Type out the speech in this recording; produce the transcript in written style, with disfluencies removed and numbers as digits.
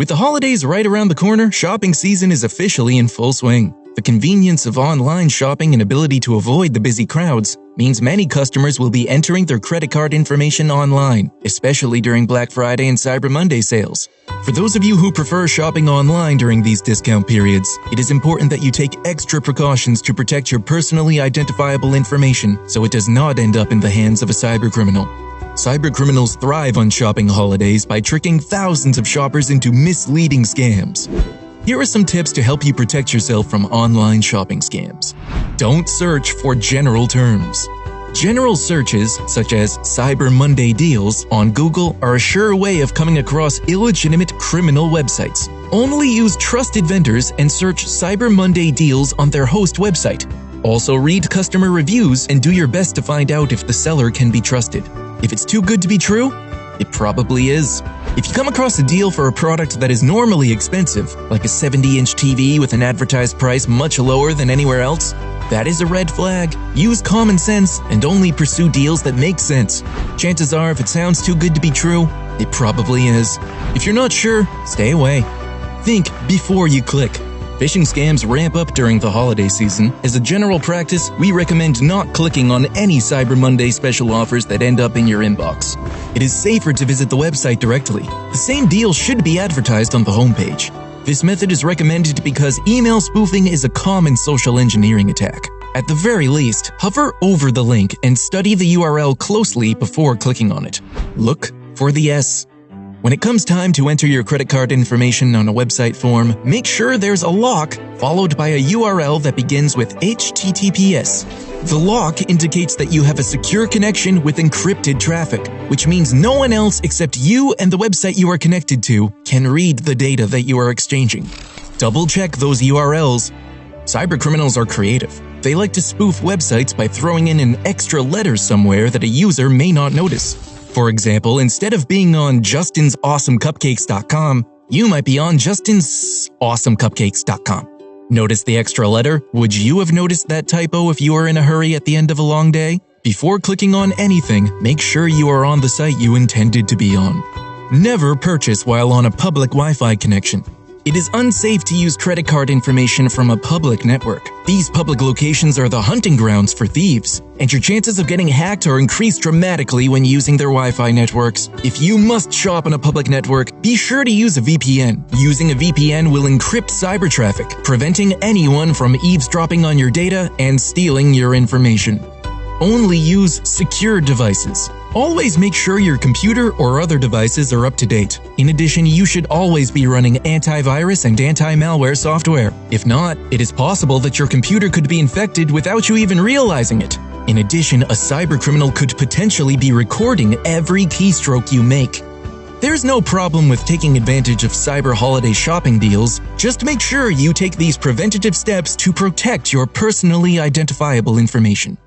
With the holidays right around the corner, shopping season is officially in full swing. The convenience of online shopping and ability to avoid the busy crowds means many customers will be entering their credit card information online, especially during Black Friday and Cyber Monday sales. For those of you who prefer shopping online during these discount periods, it is important that you take extra precautions to protect your personally identifiable information so it does not end up in the hands of a cybercriminal. Cybercriminals thrive on shopping holidays by tricking thousands of shoppers into misleading scams. Here are some tips to help you protect yourself from online shopping scams. Don't search for general terms. General searches, such as Cyber Monday deals on Google, are a sure way of coming across illegitimate criminal websites. Only use trusted vendors and search Cyber Monday deals on their host website. Also read customer reviews and do your best to find out if the seller can be trusted. If it's too good to be true, it probably is. If you come across a deal for a product that is normally expensive, like a 70-inch TV with an advertised price much lower than anywhere else, that is a red flag. Use common sense and only pursue deals that make sense. Chances are, if it sounds too good to be true, it probably is. If you're not sure, stay away. Think before you click. Phishing scams ramp up during the holiday season. As a general practice, we recommend not clicking on any Cyber Monday special offers that end up in your inbox. It is safer to visit the website directly. The same deal should be advertised on the homepage. This method is recommended because email spoofing is a common social engineering attack. At the very least, hover over the link and study the URL closely before clicking on it. Look for the S. When it comes time to enter your credit card information on a website form, make sure there's a lock followed by a URL that begins with HTTPS. The lock indicates that you have a secure connection with encrypted traffic, which means no one else except you and the website you are connected to can read the data that you are exchanging. Double-check those URLs. Cybercriminals are creative. They like to spoof websites by throwing in an extra letter somewhere that a user may not notice. For example, instead of being on justin'sawesomecupcakes.com, you might be on justin'sawesomecupcakes.com. Notice the extra letter? Would you have noticed that typo if you were in a hurry at the end of a long day? Before clicking on anything, make sure you are on the site you intended to be on. Never purchase while on a public Wi-Fi connection. It is unsafe to use credit card information from a public network. These public locations are the hunting grounds for thieves, and your chances of getting hacked are increased dramatically when using their Wi-Fi networks. If you must shop on a public network, be sure to use a VPN. Using a VPN will encrypt cyber traffic, preventing anyone from eavesdropping on your data and stealing your information. Only use secure devices. Always make sure your computer or other devices are up to date. In addition, you should always be running antivirus and anti-malware software. If not, it is possible that your computer could be infected without you even realizing it. In addition, a cybercriminal could potentially be recording every keystroke you make. There's no problem with taking advantage of cyber holiday shopping deals. Just make sure you take these preventative steps to protect your personally identifiable information.